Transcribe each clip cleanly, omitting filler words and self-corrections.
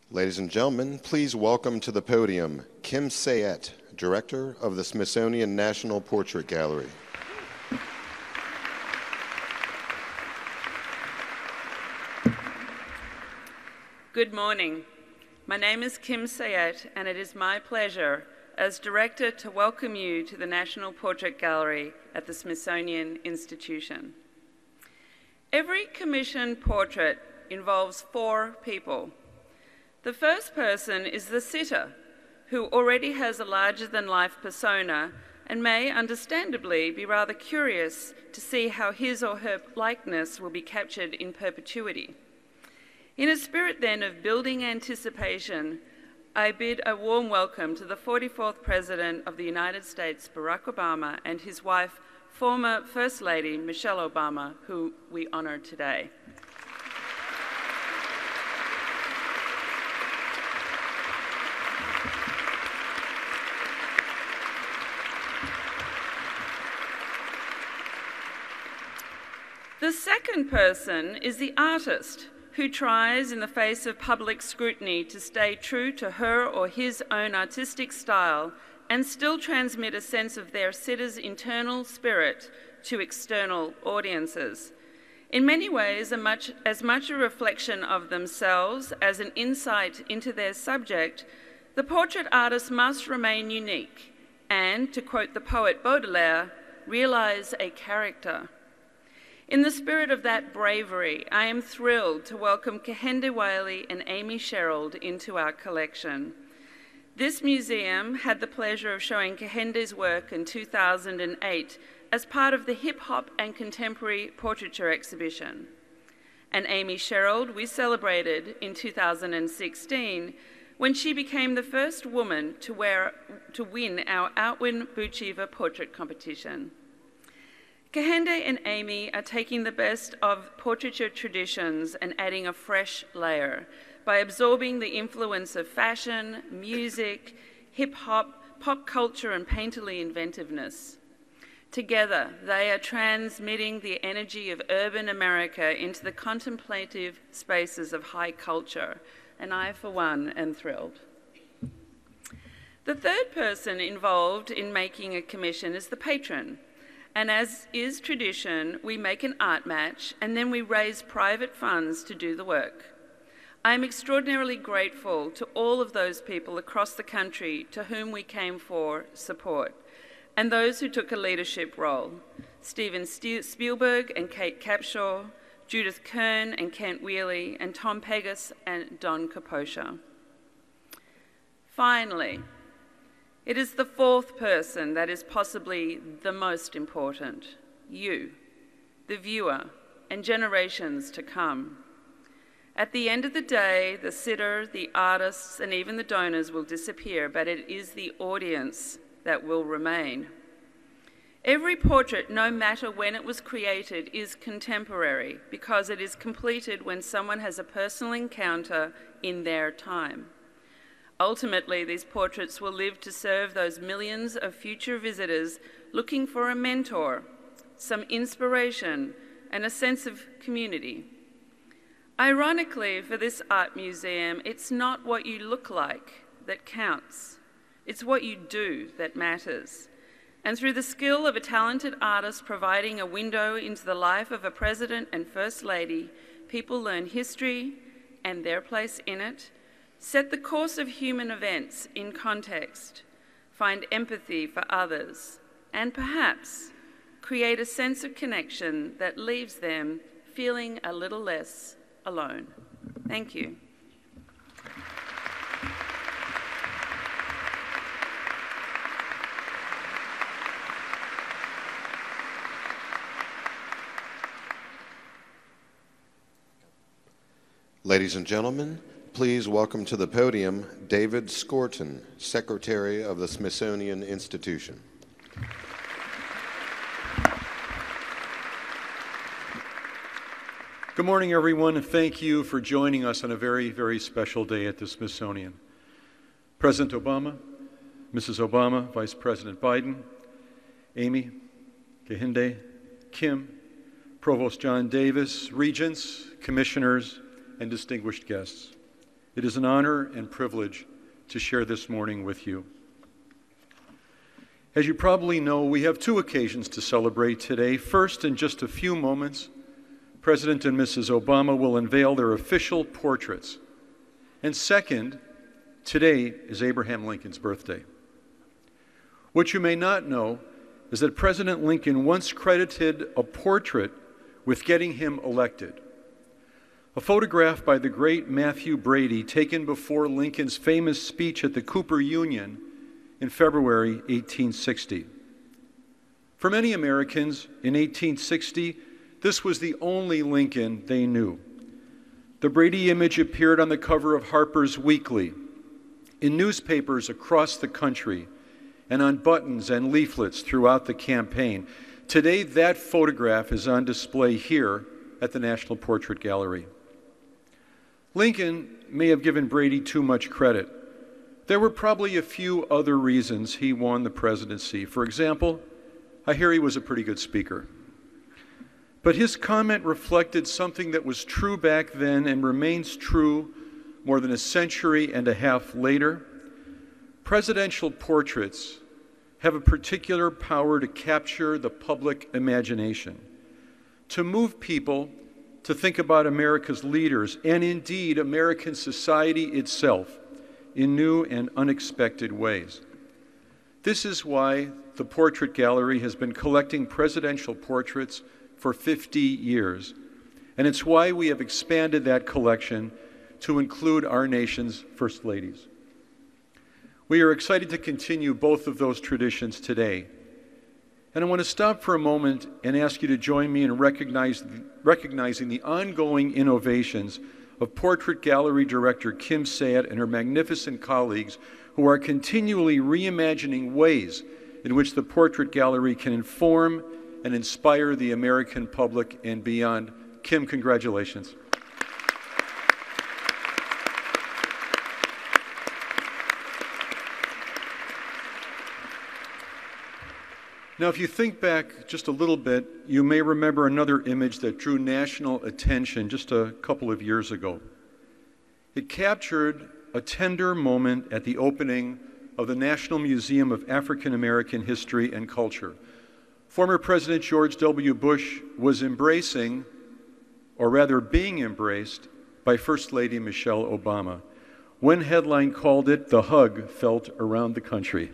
Ladies and gentlemen, please welcome to the podium Kim Sayette, Director of the Smithsonian National Portrait Gallery. Good morning. My name is Kim Sayette, and it is my pleasure as Director to welcome you to the National Portrait Gallery at the Smithsonian Institution. Every commissioned portrait involves 4 people. The first person is the sitter, who already has a larger-than-life persona and may, understandably, be rather curious to see how his or her likeness will be captured in perpetuity. In a spirit, then, of building anticipation, I bid a warm welcome to the 44th President of the United States, Barack Obama, and his wife, former First Lady Michelle Obama, who we honor today. The second person is the artist, who tries, in the face of public scrutiny, to stay true to her or his own artistic style and still transmit a sense of their sitter's internal spirit to external audiences. In many ways, as much a reflection of themselves as an insight into their subject, the portrait artist must remain unique and, to quote the poet Baudelaire, realize a character. In the spirit of that bravery, I am thrilled to welcome Kehinde Wiley and Amy Sherald into our collection. This museum had the pleasure of showing Kehinde's work in 2008 as part of the Hip Hop and Contemporary Portraiture exhibition. And Amy Sherald we celebrated in 2016 when she became the first woman to win our Outwin Buchiva portrait competition. Kehinde and Amy are taking the best of portraiture traditions and adding a fresh layer by absorbing the influence of fashion, music, hip-hop, pop culture, and painterly inventiveness. Together, they are transmitting the energy of urban America into the contemplative spaces of high culture, and I, for one, am thrilled. The third person involved in making a commission is the patron. And as is tradition, we make an art match and then we raise private funds to do the work. I am extraordinarily grateful to all of those people across the country to whom we came for support, and those who took a leadership role: Steven Spielberg and Kate Capshaw, Judith Kern and Kent Wheely, and Tom Pegas and Don Kaposha. Finally, it is the fourth person that is possibly the most important: you, the viewer, and generations to come. At the end of the day, the sitter, the artists, and even the donors will disappear, but it is the audience that will remain. Every portrait, no matter when it was created, is contemporary because it is completed when someone has a personal encounter in their time. Ultimately, these portraits will live to serve those millions of future visitors looking for a mentor, some inspiration, and a sense of community. Ironically, for this art museum, it's not what you look like that counts. It's what you do that matters. And through the skill of a talented artist providing a window into the life of a president and first lady, people learn history and their place in it, set the course of human events in context, find empathy for others, and perhaps create a sense of connection that leaves them feeling a little less alone. Thank you. Ladies and gentlemen, please welcome to the podium David Skorton, Secretary of the Smithsonian Institution. Good morning, everyone, and thank you for joining us on a very, very special day at the Smithsonian. President Obama, Mrs. Obama, Vice President Biden, Amy, Kehinde, Kim, Provost John Davis, regents, commissioners, and distinguished guests. It is an honor and privilege to share this morning with you. As you probably know, we have two occasions to celebrate today. First, in just a few moments, President and Mrs. Obama will unveil their official portraits. And second, today is Abraham Lincoln's birthday. What you may not know is that President Lincoln once credited a portrait with getting him elected. A photograph by the great Matthew Brady taken before Lincoln's famous speech at the Cooper Union in February 1860. For many Americans, in 1860, this was the only Lincoln they knew. The Brady image appeared on the cover of Harper's Weekly, in newspapers across the country, and on buttons and leaflets throughout the campaign. Today, that photograph is on display here at the National Portrait Gallery. Lincoln may have given Brady too much credit. There were probably a few other reasons he won the presidency. For example, I hear he was a pretty good speaker. But his comment reflected something that was true back then and remains true more than a century and a half later. Presidential portraits have a particular power to capture the public imagination, to move people to think about America's leaders and indeed American society itself in new and unexpected ways. This is why the Portrait Gallery has been collecting presidential portraits for 50 years, and it's why we have expanded that collection to include our nation's First Ladies. We are excited to continue both of those traditions today. And I want to stop for a moment and ask you to join me in recognizing the ongoing innovations of Portrait Gallery Director Kim Sayat and her magnificent colleagues who are continually reimagining ways in which the Portrait Gallery can inform and inspire the American public and beyond. Kim, congratulations. Now, if you think back just a little bit, you may remember another image that drew national attention just a couple of years ago. It captured a tender moment at the opening of the National Museum of African American History and Culture. Former President George W. Bush was embracing, or rather being embraced, by First Lady Michelle Obama. One headline called it, "The Hug Felt Around the Country."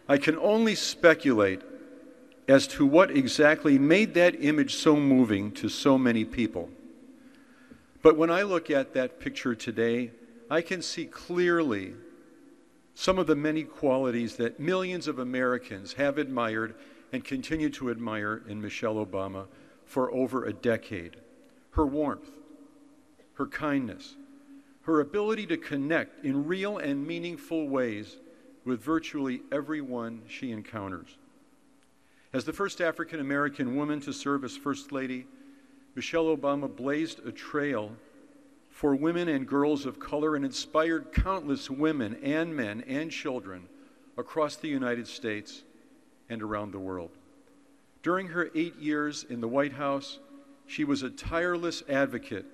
I can only speculate as to what exactly made that image so moving to so many people. But when I look at that picture today, I can see clearly some of the many qualities that millions of Americans have admired and continue to admire in Michelle Obama for over a decade. Her warmth, her kindness, her ability to connect in real and meaningful ways with virtually everyone she encounters. As the first African American woman to serve as First Lady, Michelle Obama blazed a trail for women and girls of color and inspired countless women and men and children across the United States and around the world. During her 8 years in the White House, she was a tireless advocate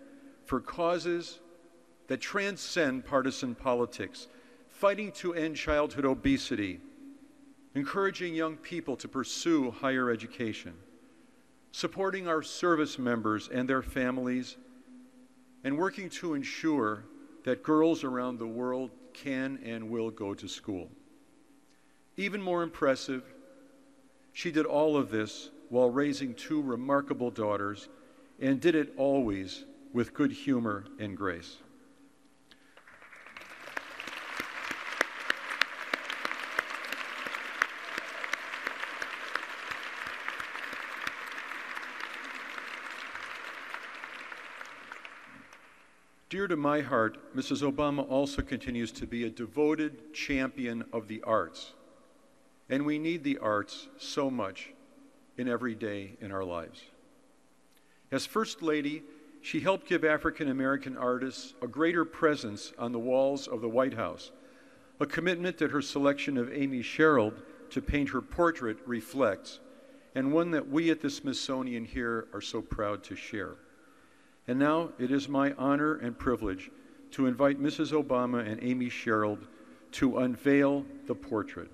for causes that transcend partisan politics, fighting to end childhood obesity, encouraging young people to pursue higher education, supporting our service members and their families, and working to ensure that girls around the world can and will go to school. Even more impressive, she did all of this while raising two remarkable daughters and did it always with good humor and grace. Dear to my heart, Mrs. Obama also continues to be a devoted champion of the arts. And we need the arts so much in every day in our lives. As First Lady, she helped give African American artists a greater presence on the walls of the White House, a commitment that her selection of Amy Sherald to paint her portrait reflects, and one that we at the Smithsonian here are so proud to share. And now it is my honor and privilege to invite Mrs. Obama and Amy Sherald to unveil the portrait.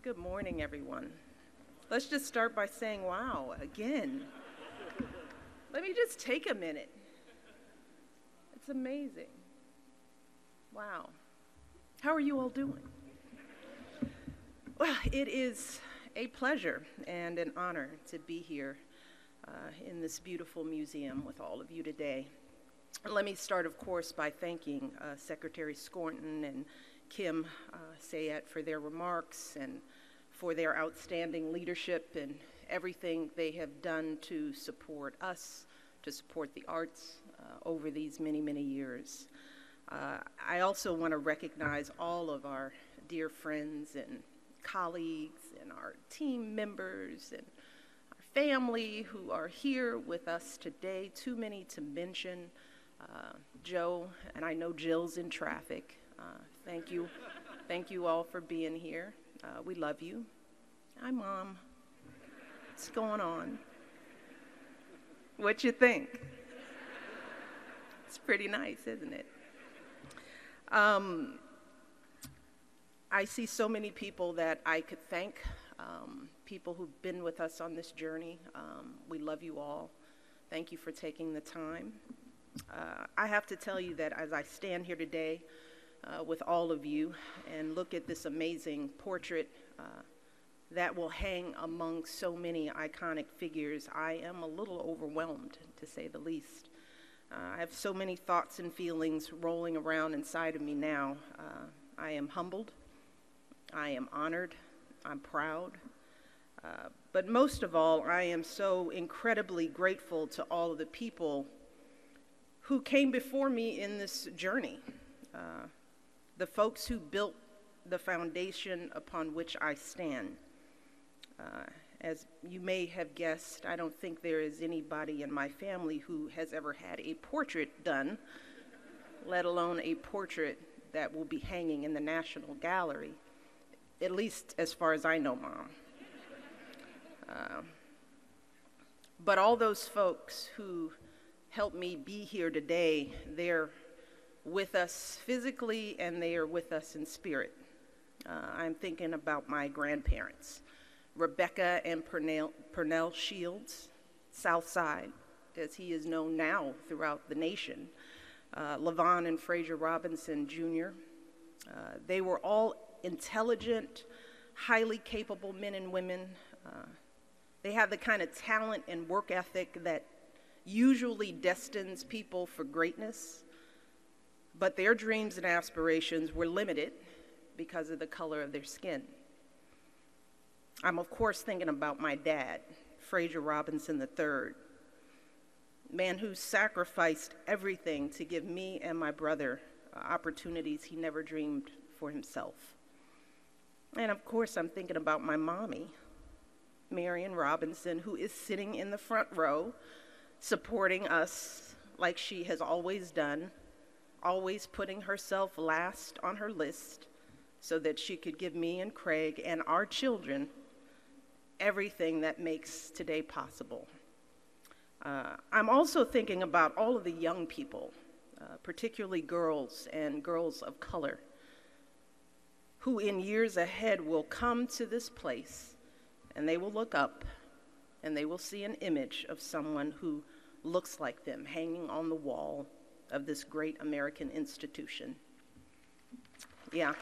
Good morning, everyone. Let's just start by saying, wow, again. Let me just take a minute. It's amazing. Wow. How are you all doing? Well, it is a pleasure and an honor to be here in this beautiful museum with all of you today. Let me start, of course, by thanking Secretary Skorton and Kim Sayet for their remarks and for their outstanding leadership and everything they have done to support us, to support the arts over these many, many years. I also want to recognize all of our dear friends and colleagues and our team members and our family who are here with us today. Too many to mention. Joe, and I know Jill's in traffic. Thank you. Thank you all for being here. We love you. Hi, Mom. What's going on? What you think? It's pretty nice, isn't it? I see so many people that I could thank, people who've been with us on this journey. We love you all. Thank you for taking the time. I have to tell you that as I stand here today with all of you and look at this amazing portrait that will hang among so many iconic figures, I am a little overwhelmed, to say the least. I have so many thoughts and feelings rolling around inside of me now. I am humbled, I am honored, I'm proud, but most of all, I am so incredibly grateful to all of the people who came before me in this journey, the folks who built the foundation upon which I stand. As you may have guessed, I don't think there is anybody in my family who has ever had a portrait done, let alone a portrait that will be hanging in the National Gallery, at least as far as I know, Mom. But all those folks who helped me be here today, they're with us physically and they are with us in spirit. I'm thinking about my grandparents, Rebecca and Purnell Shields, Southside, as he is known now throughout the nation, Levon and Frazier Robinson Jr. They were all intelligent, highly capable men and women. They had the kind of talent and work ethic that usually destines people for greatness, but their dreams and aspirations were limited because of the color of their skin. I'm of course thinking about my dad, Frazier Robinson III, man who sacrificed everything to give me and my brother opportunities he never dreamed for himself. And of course I'm thinking about my mommy, Marion Robinson, who is sitting in the front row supporting us like she has always done, always putting herself last on her list so that she could give me and Craig and our children everything that makes today possible. I'm also thinking about all of the young people, particularly girls and girls of color, who in years ahead will come to this place and they will look up and they will see an image of someone who looks like them hanging on the wall of this great American institution. Yeah.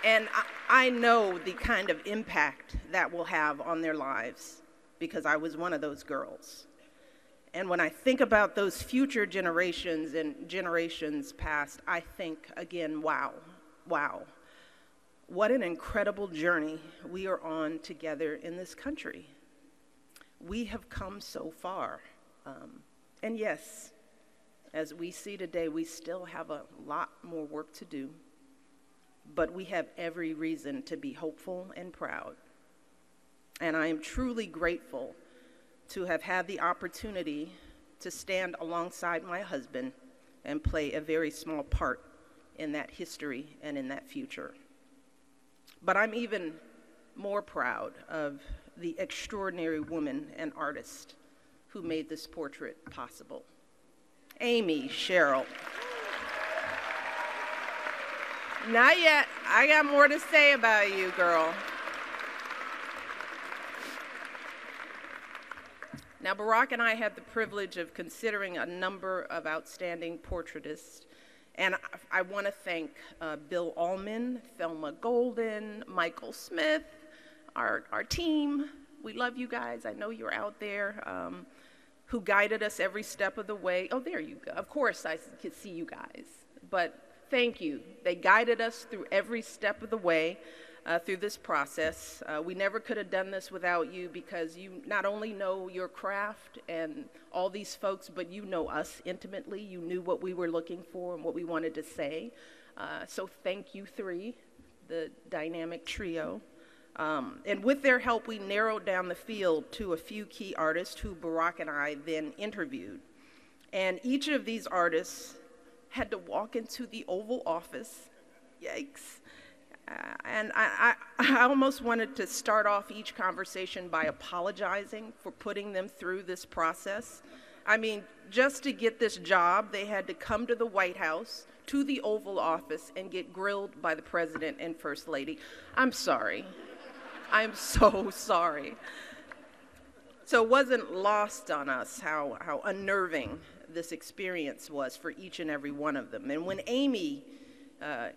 And I know the kind of impact that will have on their lives because I was one of those girls. And when I think about those future generations and generations past, I think again, wow, what an incredible journey we are on together in this country. We have come so far. And yes, as we see today, we still have a lot more work to do. But we have every reason to be hopeful and proud. And I am truly grateful to have had the opportunity to stand alongside my husband and play a very small part in that history and in that future. But I'm even more proud of the extraordinary woman and artist who made this portrait possible. Amy Sherrill. Not yet. I got more to say about you, girl. Now, Barack and I had the privilege of considering a number of outstanding portraitists, and I want to thank Bill Allman, Thelma Golden, Michael Smith, our team. We love you guys. I know you're out there, who guided us every step of the way. Oh, there you go. Of course, I could see you guys, but thank you. They guided us through every step of the way through this process. We never could have done this without you because you not only know your craft and all these folks, but you know us intimately. You knew what we were looking for and what we wanted to say. So thank you three, the dynamic trio. And with their help, we narrowed down the field to a few key artists who Barack and I then interviewed. And each of these artists had to walk into the Oval Office. Yikes. And I almost wanted to start off each conversation by apologizing for putting them through this process. I mean, just to get this job, they had to come to the White House, to the Oval Office, and get grilled by the President and First Lady. I'm sorry. I'm so sorry. So it wasn't lost on us how unnerving this experience was for each and every one of them. And when Amy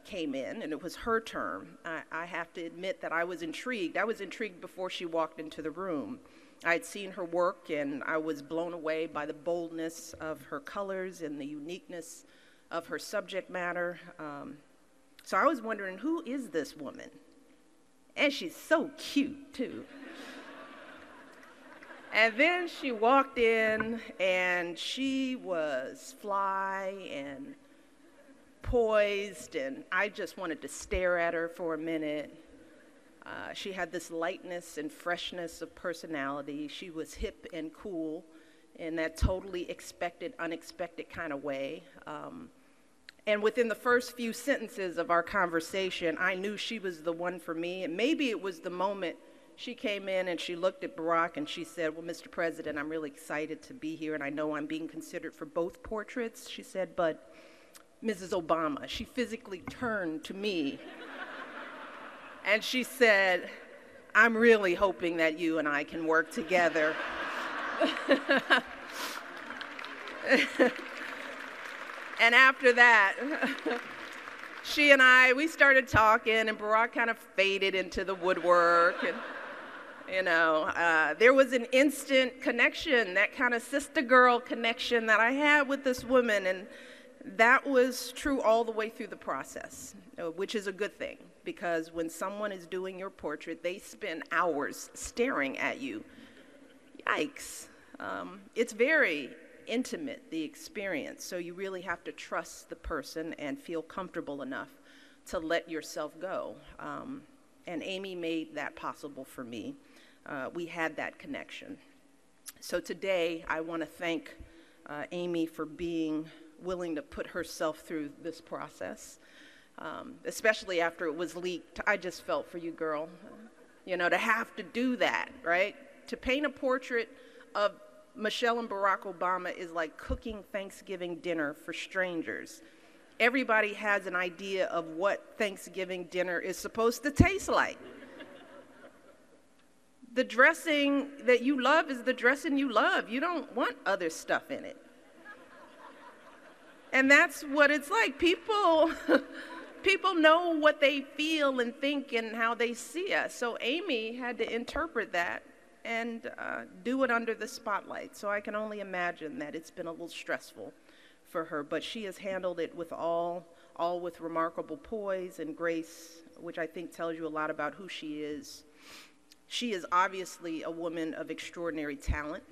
came in, and it was her term, I have to admit that I was intrigued. I was intrigued before she walked into the room. I had seen her work, and I was blown away by the boldness of her colors and the uniqueness of her subject matter. So I was wondering, who is this woman? And she's so cute, too. And then she walked in, and she was fly and poised, and I just wanted to stare at her for a minute. She had this lightness and freshness of personality. She was hip and cool in that totally expected, unexpected kind of way. And within the first few sentences of our conversation, I knew she was the one for me. And maybe it was the moment she came in and she looked at Barack and she said, "Well, Mr. President, I'm really excited to be here, and I know I'm being considered for both portraits." She said, "But Mrs. Obama," she physically turned to me, and she said, "I'm really hoping that you and I can work together." And after that, she and we started talking, and Barack kind of faded into the woodwork. And, you know, there was an instant connection, that kind of sister-girl connection that I had with this woman. And that was true all the way through the process, which is a good thing, because when someone is doing your portrait, they spend hours staring at you. Yikes. It's very intimate, the experience, so you really have to trust the person and feel comfortable enough to let yourself go. And Amy made that possible for me. We had that connection. So today, I want to thank Amy for being willing to put herself through this process, especially after it was leaked. I just felt for you, girl. You know, to have to do that, right? To paint a portrait of Michelle and Barack Obama is like cooking Thanksgiving dinner for strangers. Everybody has an idea of what Thanksgiving dinner is supposed to taste like. the dressing that you love is the dressing you love. You don't want other stuff in it. And that's what it's like. People know what they feel and think and how they see us. So Amy had to interpret that and do it under the spotlight. So I can only imagine that it's been a little stressful for her, but she has handled it with all with remarkable poise and grace, which I think tells you a lot about who she is. She is obviously a woman of extraordinary talent,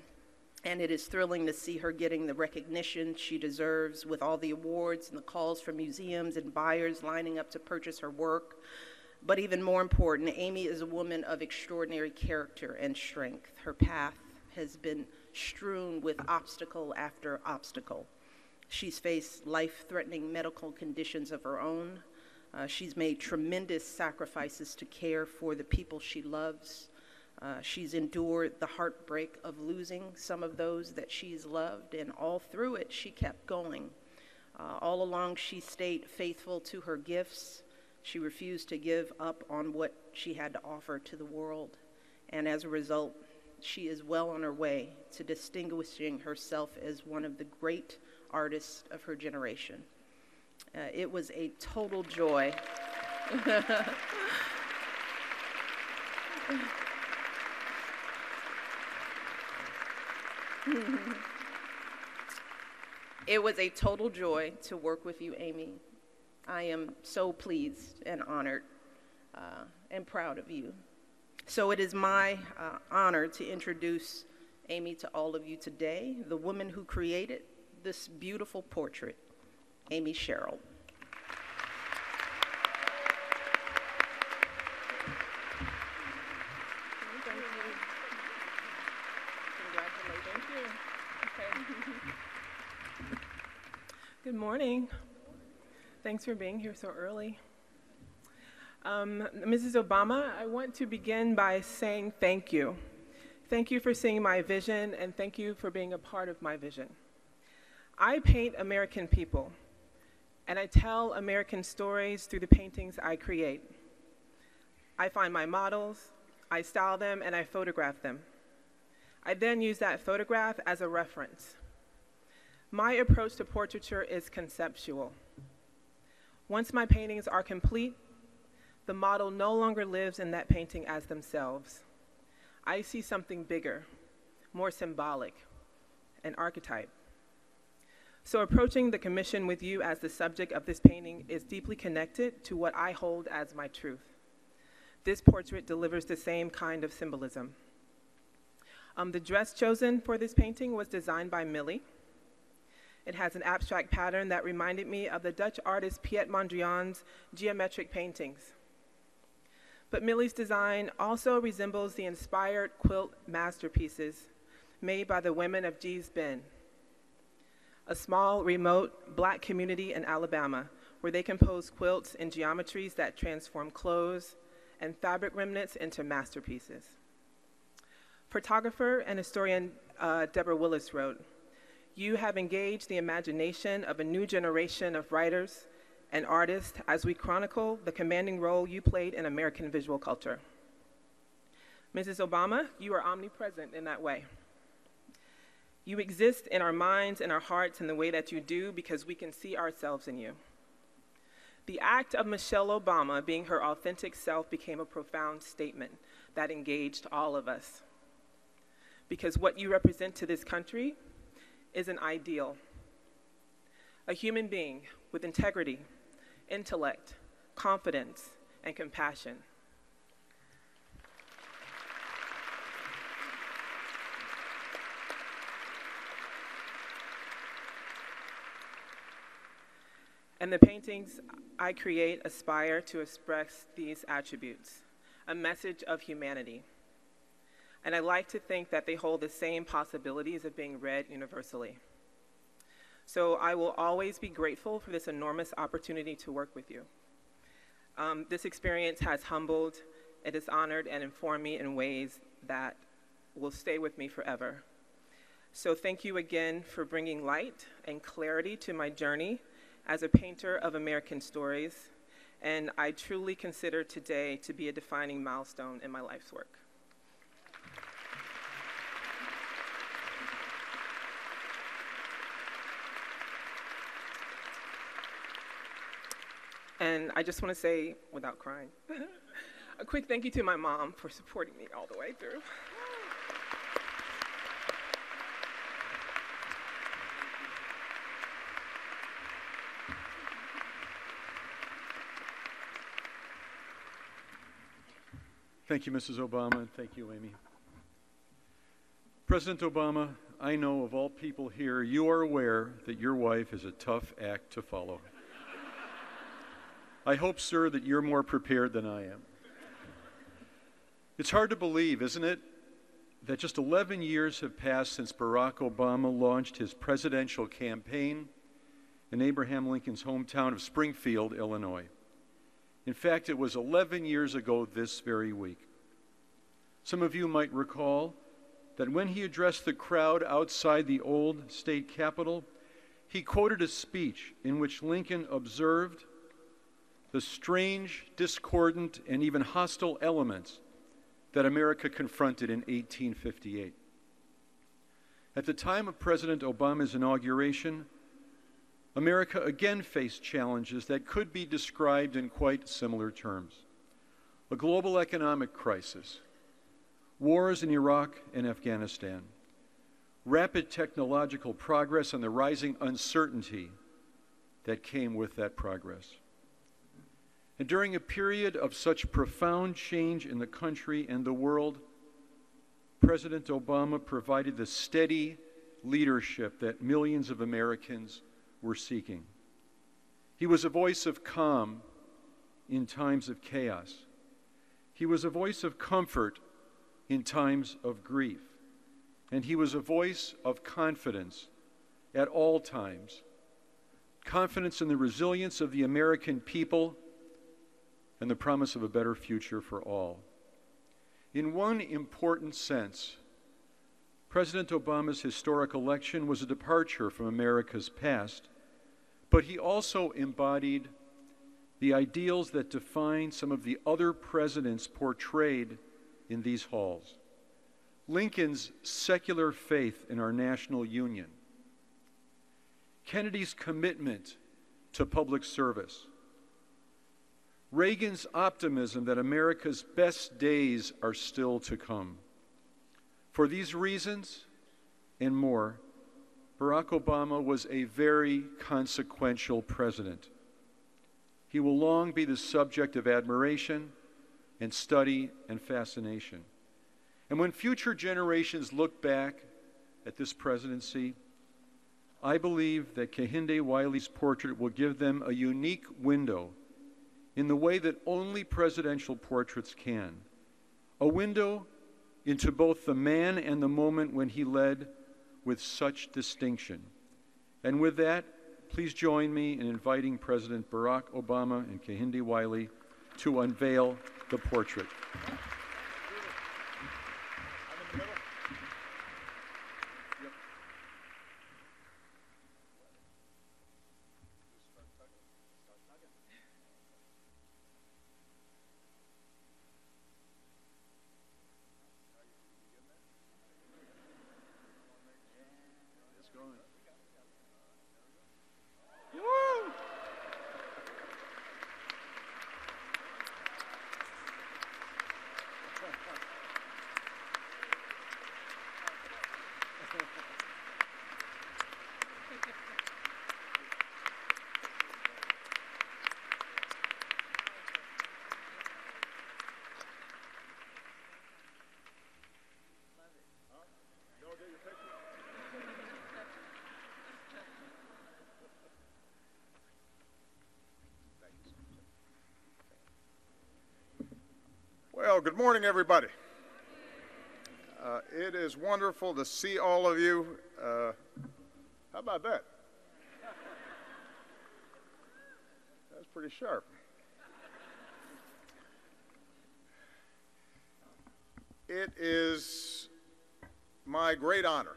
and it is thrilling to see her getting the recognition she deserves with all the awards and the calls from museums and buyers lining up to purchase her work. But even more important, Amy is a woman of extraordinary character and strength. Her path has been strewn with obstacle after obstacle. She's faced life-threatening medical conditions of her own. She's made tremendous sacrifices to care for the people she loves. She's endured the heartbreak of losing some of those that she's loved, and all through it, she kept going. All along, she stayed faithful to her gifts. She refused to give up on what she had to offer to the world. And as a result, she is well on her way to distinguishing herself as one of the great artists of her generation. It was a total joy. It was a total joy to work with you, Amy. I am so pleased and honored and proud of you. So it is my honor to introduce Amy to all of you today, the woman who created this beautiful portrait, Amy Sherrill. Good morning. Thanks for being here so early. Mrs. Obama, I want to begin by saying thank you. Thank you for seeing my vision, and thank you for being a part of my vision. I paint American people, and I tell American stories through the paintings I create. I find my models, I style them, and I photograph them. I then use that photograph as a reference. My approach to portraiture is conceptual. Once my paintings are complete, the model no longer lives in that painting as themselves. I see something bigger, more symbolic, an archetype. So approaching the commission with you as the subject of this painting is deeply connected to what I hold as my truth. This portrait delivers the same kind of symbolism. The dress chosen for this painting was designed by Millie. It has an abstract pattern that reminded me of the Dutch artist Piet Mondrian's geometric paintings. But Millie's design also resembles the inspired quilt masterpieces made by the women of Gee's Bend, a small, remote Black community in Alabama, where they compose quilts in geometries that transform clothes and fabric remnants into masterpieces. Photographer and historian Deborah Willis wrote, "You have engaged the imagination of a new generation of writers and artists as we chronicle the commanding role you played in American visual culture." Mrs. Obama, you are omnipresent in that way. You exist in our minds and our hearts in the way that you do because we can see ourselves in you. The act of Michelle Obama being her authentic self became a profound statement that engaged all of us. Because what you represent to this country is an ideal. A human being with integrity, intellect, confidence, and compassion. And the paintings I create aspire to express these attributes, a message of humanity. And I like to think that they hold the same possibilities of being read universally. So I will always be grateful for this enormous opportunity to work with you. This experience has humbled, it has honored and informed me in ways that will stay with me forever. So thank you again for bringing light and clarity to my journey as a painter of American stories, and I truly consider today to be a defining milestone in my life's work. And I just want to say, without crying, a quick thank you to my mom for supporting me all the way through. Thank you, Mrs. Obama, and thank you, Amy. President Obama, I know of all people here, you are aware that your wife is a tough act to follow. I hope, sir, that you're more prepared than I am. It's hard to believe, isn't it, that just 11 years have passed since Barack Obama launched his presidential campaign in Abraham Lincoln's hometown of Springfield, Illinois. In fact, it was 11 years ago this very week. Some of you might recall that when he addressed the crowd outside the old state capitol, he quoted a speech in which Lincoln observed the strange, discordant, and even hostile elements that America confronted in 1858. At the time of President Obama's inauguration, America again faced challenges that could be described in quite similar terms. A global economic crisis, wars in Iraq and Afghanistan, rapid technological progress, and the rising uncertainty that came with that progress. And during a period of such profound change in the country and the world, President Obama provided the steady leadership that millions of Americans were seeking. He was a voice of calm in times of chaos. He was a voice of comfort in times of grief. And he was a voice of confidence at all times. Confidence in the resilience of the American people and the promise of a better future for all. In one important sense, President Obama's historic election was a departure from America's past, but he also embodied the ideals that define some of the other presidents portrayed in these halls. Lincoln's secular faith in our national union, Kennedy's commitment to public service, Reagan's optimism that America's best days are still to come. For these reasons and more, Barack Obama was a very consequential president. He will long be the subject of admiration and study and fascination. And when future generations look back at this presidency, I believe that Kehinde Wiley's portrait will give them a unique window in the way that only presidential portraits can. A window into both the man and the moment when he led with such distinction. And with that, please join me in inviting President Barack Obama and Kehinde Wiley to unveil the portrait. Well, good morning, everybody. It is wonderful to see all of you. How about that? That's pretty sharp. It is my great honor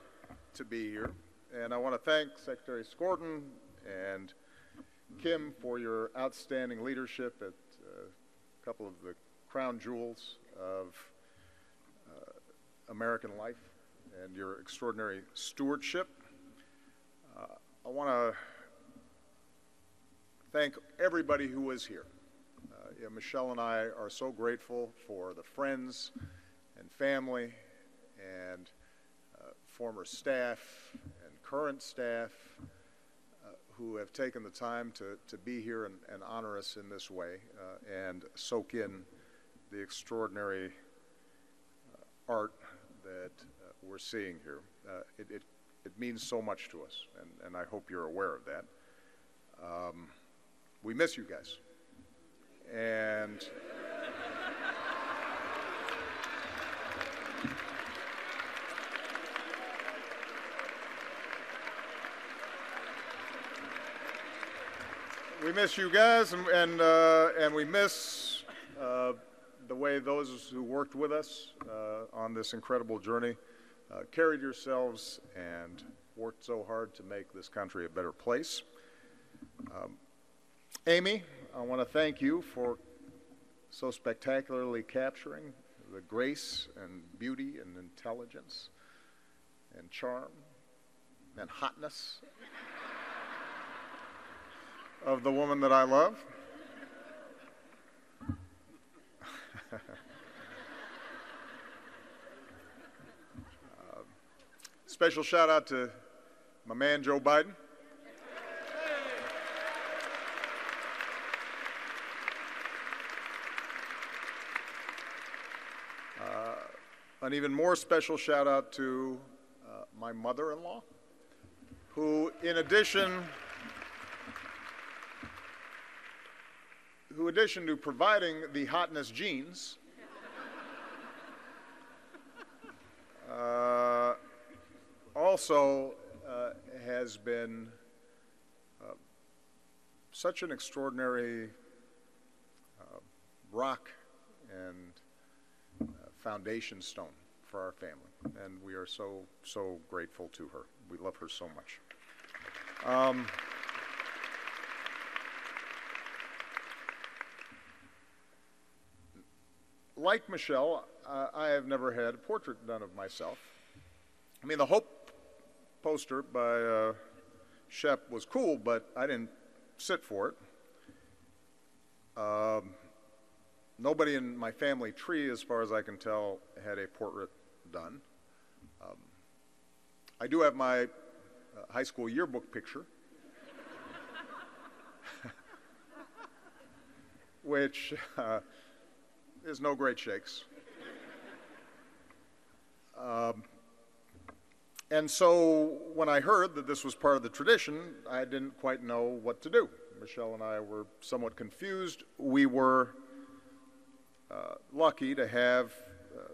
to be here, and I want to thank Secretary Skorton and Kim for your outstanding leadership at a couple of the crown jewels of American life and your extraordinary stewardship. I want to thank everybody who was here. Michelle and I are so grateful for the friends and family and former staff and current staff who have taken the time to be here and honor us in this way and soak in the extraordinary art that we're seeing here. It means so much to us, and I hope you're aware of that. We miss you guys. And we miss you guys, and we miss the way those who worked with us on this incredible journey carried yourselves and worked so hard to make this country a better place. Amy, I want to thank you for so spectacularly capturing the grace and beauty and intelligence and charm and hotness of the woman that I love. Special shout out to my man Joe Biden. An even more special shout out to my mother-in-law, who in addition to providing the hotness genes, also has been such an extraordinary rock and foundation stone for our family, and we are so grateful to her. We love her so much. Like Michelle, I have never had a portrait done of myself. I mean, the Hope poster by Shep was cool, but I didn't sit for it. Nobody in my family tree, as far as I can tell, had a portrait done. I do have my high school yearbook picture, which is no great shakes. And so when I heard that this was part of the tradition, I didn't quite know what to do. Michelle and I were somewhat confused. We were lucky to have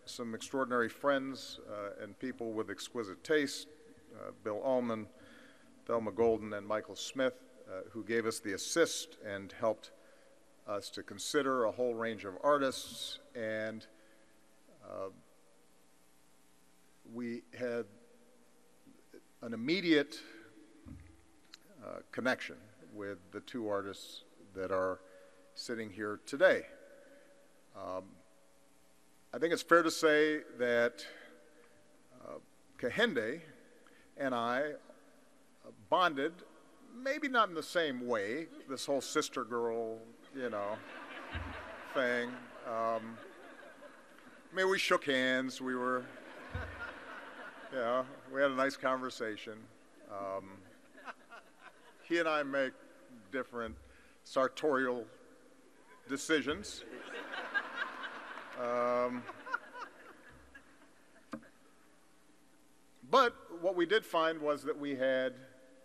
some extraordinary friends and people with exquisite taste, Bill Ullman, Thelma Golden, and Michael Smith, who gave us the assist and helped us to consider a whole range of artists, and we had an immediate connection with the two artists that are sitting here today. I think it's fair to say that Kehinde and I bonded, maybe not in the same way, this whole sister girl, thing. I mean, we shook hands, we were, we had a nice conversation. He and I make different sartorial decisions. But what we did find was that we had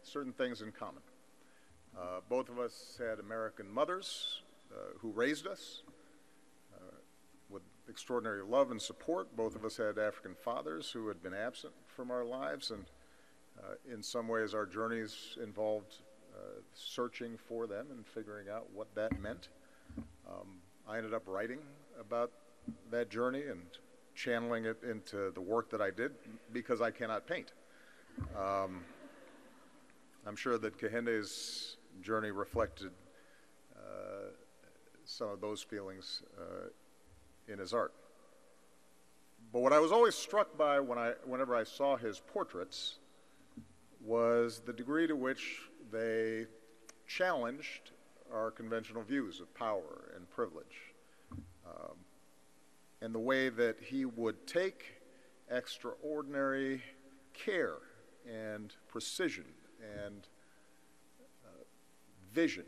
certain things in common. Both of us had American mothers who raised us with extraordinary love and support. Both of us had African fathers who had been absent from our lives, and in some ways our journeys involved searching for them and figuring out what that meant. I ended up writing about that journey and channeling it into the work that I did because I cannot paint. I'm sure that Kehinde's journey reflected some of those feelings in his art. But what I was always struck by whenever I saw his portraits was the degree to which they challenged our conventional views of power and privilege, and the way that he would take extraordinary care and precision and vision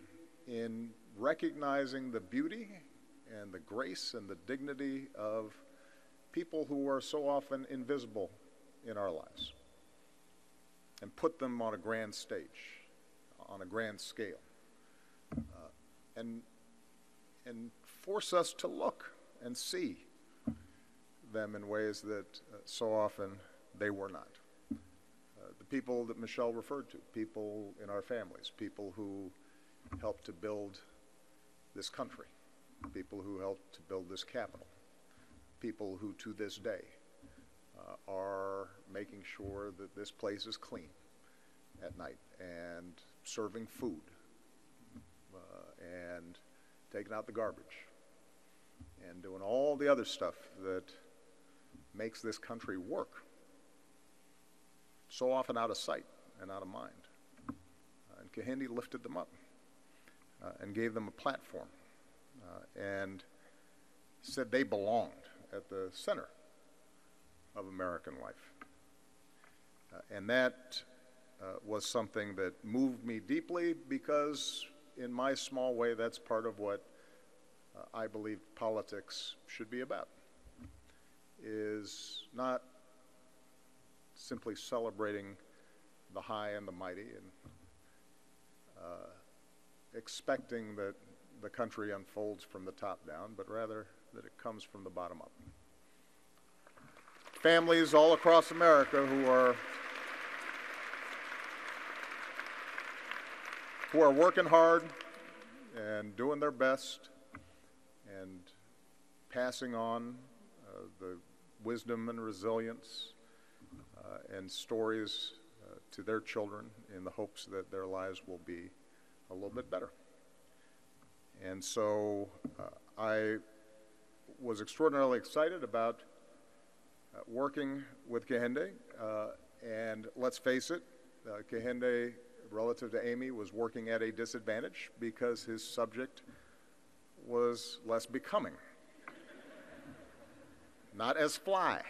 in recognizing the beauty and the grace and the dignity of people who are so often invisible in our lives, and put them on a grand stage, on a grand scale, and force us to look and see them in ways that so often they were not. The people that Michelle referred to, people in our families, people who helped to build this country, people who helped to build this capital, people who to this day are making sure that this place is clean at night and serving food and taking out the garbage and doing all the other stuff that makes this country work, so often out of sight and out of mind. And Kehinde lifted them up and gave them a platform and said they belonged at the center of American life. And that was something that moved me deeply, because in my small way, that's part of what I believe politics should be about, is not simply celebrating the high and the mighty and expecting that the country unfolds from the top down, but rather that it comes from the bottom up. Families all across America who are working hard and doing their best and passing on the wisdom and resilience and stories to their children in the hopes that their lives will be a little bit better. And so I was extraordinarily excited about working with Kehinde, and let's face it, Kehinde, relative to Amy, was working at a disadvantage because his subject was less becoming, not as fly.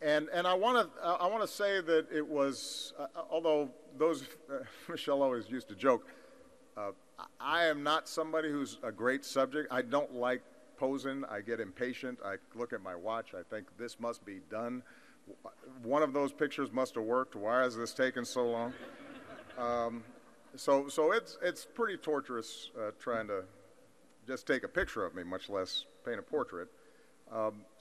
And I want to say that it was, although those, Michelle always used to joke, I am not somebody who's a great subject. I don't like posing. I get impatient. I look at my watch. I think this must be done. One of those pictures must have worked. Why is this taking so long? So it's pretty torturous trying to just take a picture of me, much less paint a portrait.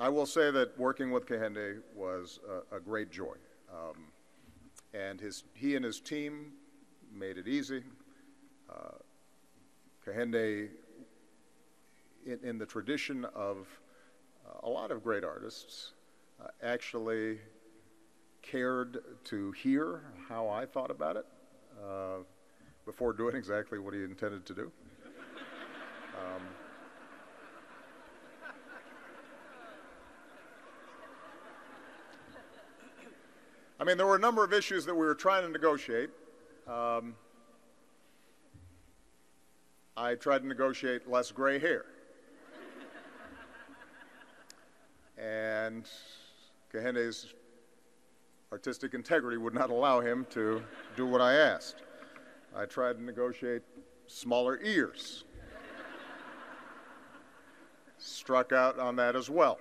I will say that working with Kehinde was a great joy. And he and his team made it easy. Kehinde, in the tradition of a lot of great artists, actually cared to hear how I thought about it before doing exactly what he intended to do. I mean, there were a number of issues that we were trying to negotiate. I tried to negotiate less gray hair. And Kehinde's artistic integrity would not allow him to do what I asked. I tried to negotiate smaller ears. Struck out on that as well.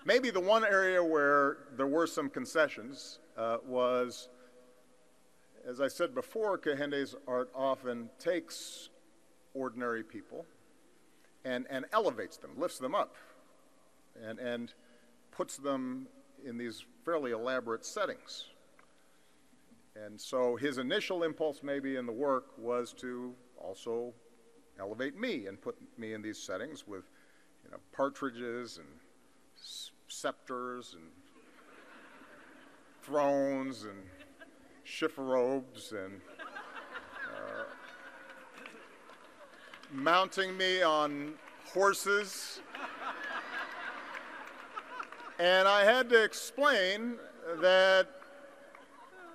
Maybe the one area where there were some concessions was, as I said before, Kehinde's art often takes ordinary people and elevates them, lifts them up, and puts them in these fairly elaborate settings. And so his initial impulse maybe in the work was to also elevate me and put me in these settings with, partridges and scepters and thrones and chiffon-robes and mounting me on horses. And I had to explain that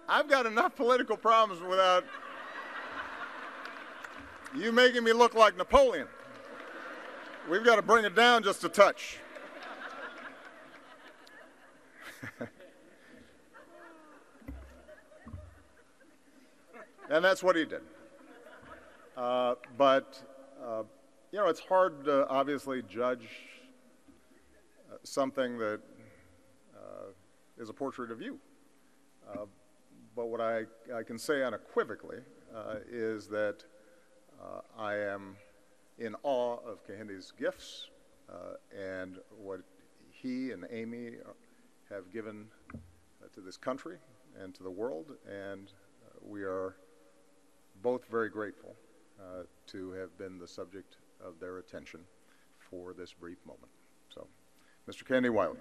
I've got enough political problems without you making me look like Napoleon. We've got to bring it down just a touch. And that's what he did. You know, it's hard to obviously judge something that is a portrait of you. But what I can say unequivocally is that I am in awe of Kehindi's gifts and what he and Amy have given to this country and to the world, and we are both very grateful to have been the subject of their attention for this brief moment. So, Mr. Kehinde Wiley.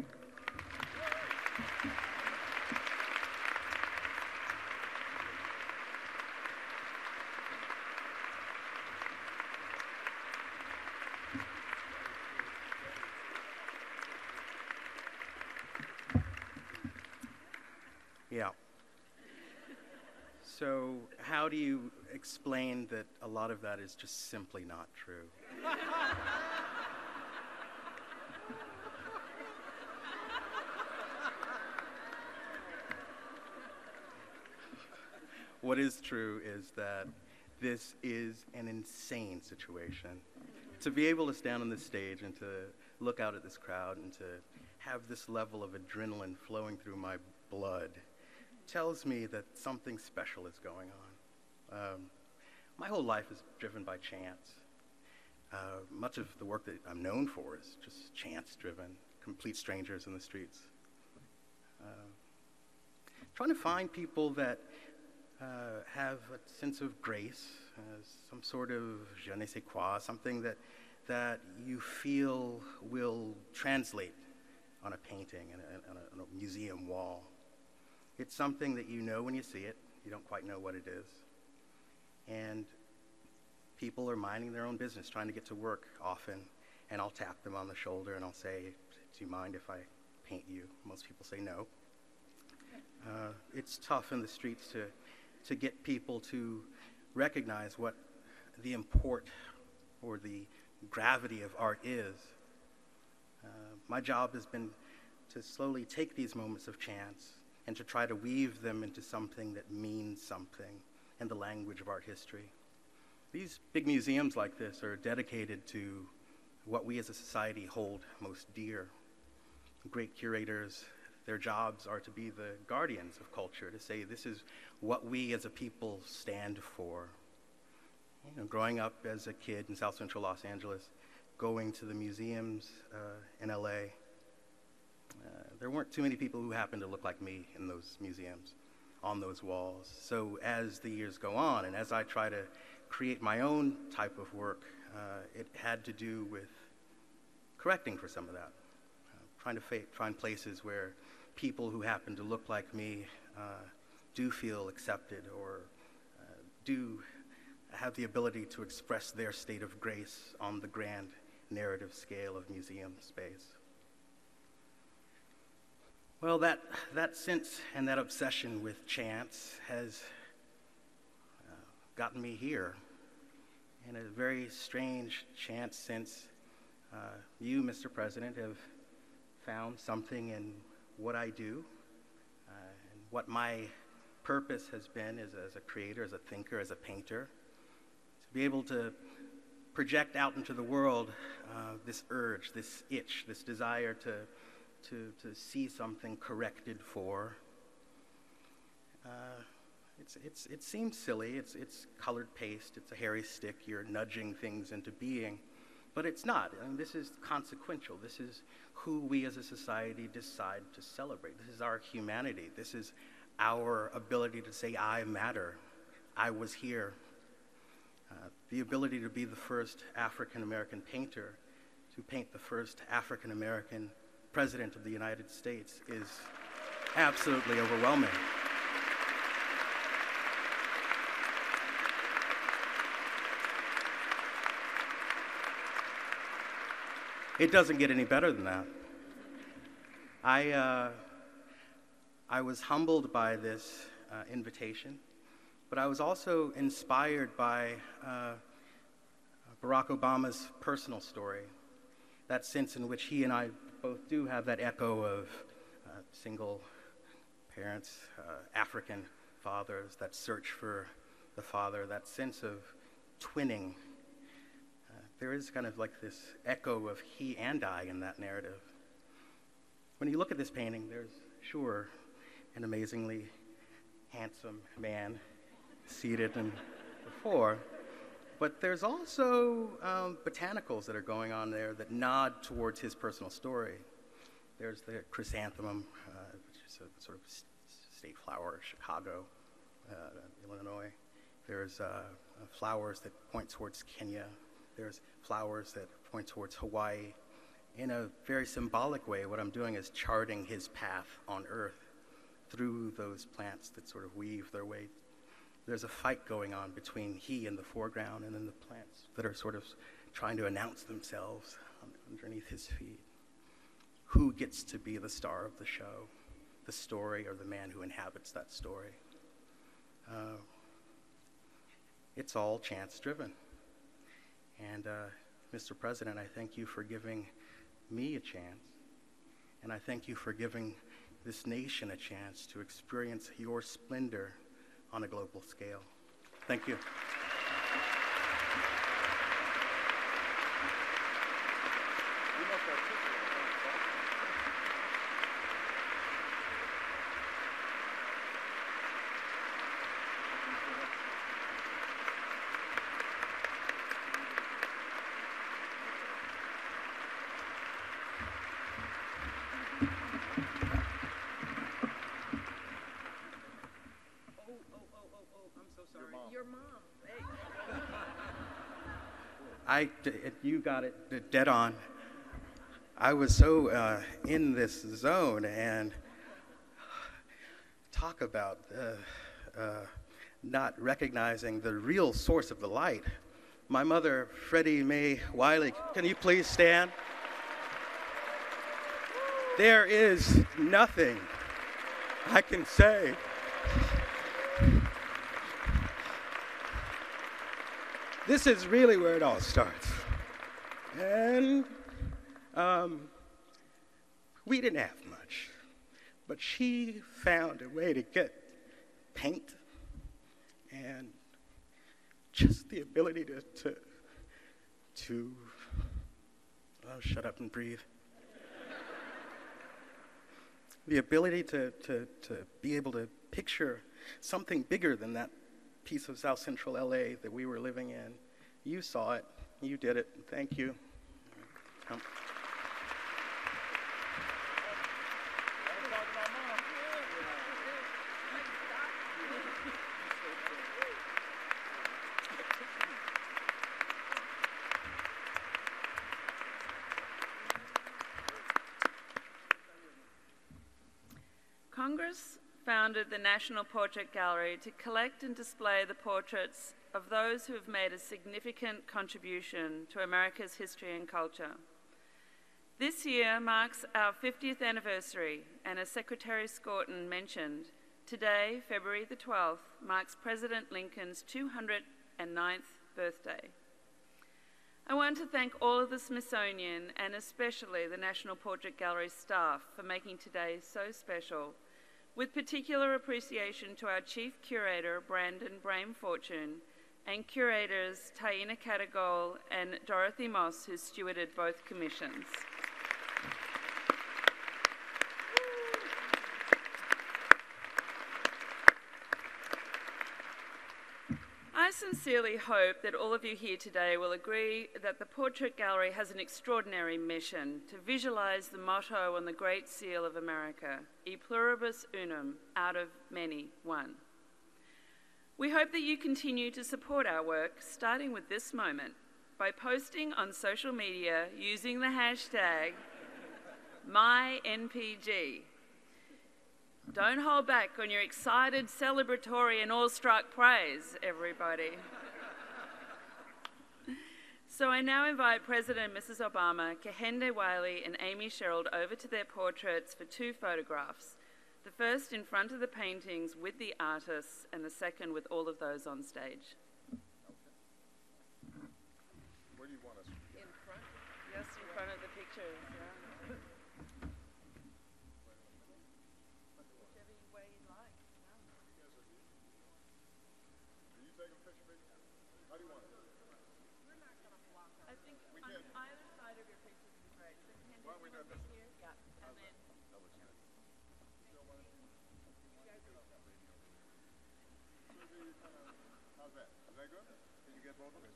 Yeah. So how do you explain that a lot of that is just simply not true? What is true is that this is an insane situation. To be able to stand on this stage and to look out at this crowd and to have this level of adrenaline flowing through my blood tells me that something special is going on. My whole life is driven by chance. Much of the work that I'm known for is just chance-driven, complete strangers in the streets. Trying to find people that have a sense of grace, some sort of je ne sais quoi, something that you feel will translate on a painting, on a museum wall. It's something that you know when you see it. You don't quite know what it is. And people are minding their own business, trying to get to work often, and I'll tap them on the shoulder and I'll say, do you mind if I paint you? Most people say no. It's tough in the streets to get people to recognize what the import or the gravity of art is. My job has been to slowly take these moments of chance and to try to weave them into something that means something in the language of art history. These big museums like this are dedicated to what we as a society hold most dear. Great curators, their jobs are to be the guardians of culture, to say this is what we as a people stand for. You know, growing up as a kid in South Central Los Angeles, going to the museums in LA, there weren't too many people who happened to look like me in those museums, on those walls. So as the years go on, and as I try to create my own type of work, it had to do with correcting for some of that, trying to find places where people who happen to look like me do feel accepted or do have the ability to express their state of grace on the grand narrative scale of museum space. Well, that sense and that obsession with chance has gotten me here in a very strange chance sense. You, Mr. President, have found something in what I do and what my purpose has been as a creator, as a thinker, as a painter, to be able to project out into the world this urge, this itch, this desire to see something corrected for. It seems silly. It's colored paste. It's a hairy stick. You're nudging things into being, but it's not. I mean, this is consequential. This is who we as a society decide to celebrate. This is our humanity. This is our ability to say, I matter. I was here. The ability to be the first African-American painter, to paint the first African-American President of the United States is absolutely overwhelming. It doesn't get any better than that. I was humbled by this invitation, but I was also inspired by Barack Obama's personal story, that sense in which he and I both do have that echo of single parents, African fathers, that search for the father, that sense of twinning. There is kind of like this echo of he and I in that narrative. When you look at this painting, there's sure an amazingly handsome man seated in the fore, but there's also botanicals that are going on there that nod towards his personal story. There's the chrysanthemum, which is a sort of state flower of Chicago, Illinois. There's flowers that point towards Kenya. There's flowers that point towards Hawaii. In a very symbolic way, what I'm doing is charting his path on Earth through those plants that sort of weave their way. There's a fight going on between he in the foreground and then the plants that are sort of trying to announce themselves underneath his feet. Who gets to be the star of the show, the story or the man who inhabits that story? It's all chance-driven. And Mr. President, I thank you for giving me a chance, and I thank you for giving this nation a chance to experience your splendor on a global scale. Thank you. You got it dead on. I was so in this zone, and talk about not recognizing the real source of the light. My mother, Freddie Mae Wiley, can you please stand? There is nothing I can say. This is really where it all starts. And we didn't have much, but she found a way to get paint and just the ability to oh, shut up and breathe. The ability to be able to picture something bigger than that piece of South Central LA that we were living in. You saw it. You did it. Thank you. Congress founded the National Portrait Gallery to collect and display the portraits of those who have made a significant contribution to America's history and culture. This year marks our 50th anniversary, and as Secretary Skorton mentioned, today, February the 12th, marks President Lincoln's 209th birthday. I want to thank all of the Smithsonian and especially the National Portrait Gallery staff for making today so special, with particular appreciation to our Chief Curator, Brandon Brame-Fortune, and curators Taina Catagol and Dorothy Moss, who stewarded both commissions. I sincerely hope that all of you here today will agree that the Portrait Gallery has an extraordinary mission to visualize the motto on the Great Seal of America, E pluribus unum, out of many, one. We hope that you continue to support our work, starting with this moment, by posting on social media using the hashtag MyNPG. Don't hold back on your excited, celebratory, and awestruck praise, everybody. So I now invite President and Mrs. Obama, Kehinde Wiley and Amy Sherald over to their portraits for 2 photographs. The first in front of the paintings with the artists and the second with all of those on stage. Where do you want us? In front? Yes, in front of the pictures. Yeah. Whichever way you like. Are you taking a picture, baby? How do you want it? I think on either side of your picture would be great. So can Why don't we do it this way? here? Yeah. And then How's that? Is that good? Can you get both of them?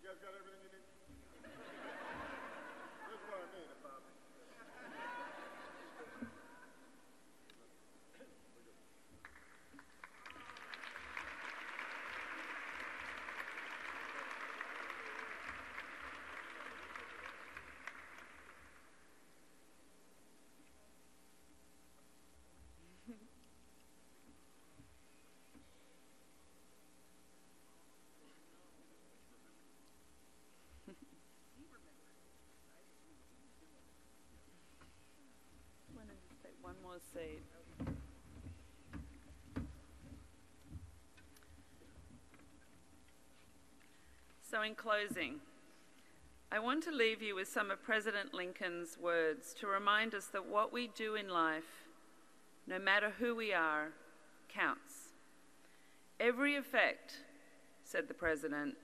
You guys got everything you need? This is what I mean about it. one more seat. So in closing, I want to leave you with some of President Lincoln's words to remind us that what we do in life, no matter who we are, counts. Every effect, said the President,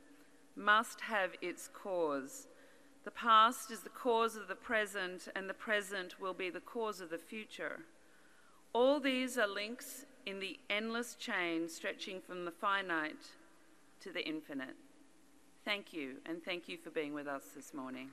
must have its cause. The past is the cause of the present, and the present will be the cause of the future. All these are links in the endless chain stretching from the finite to the infinite. Thank you, and thank you for being with us this morning.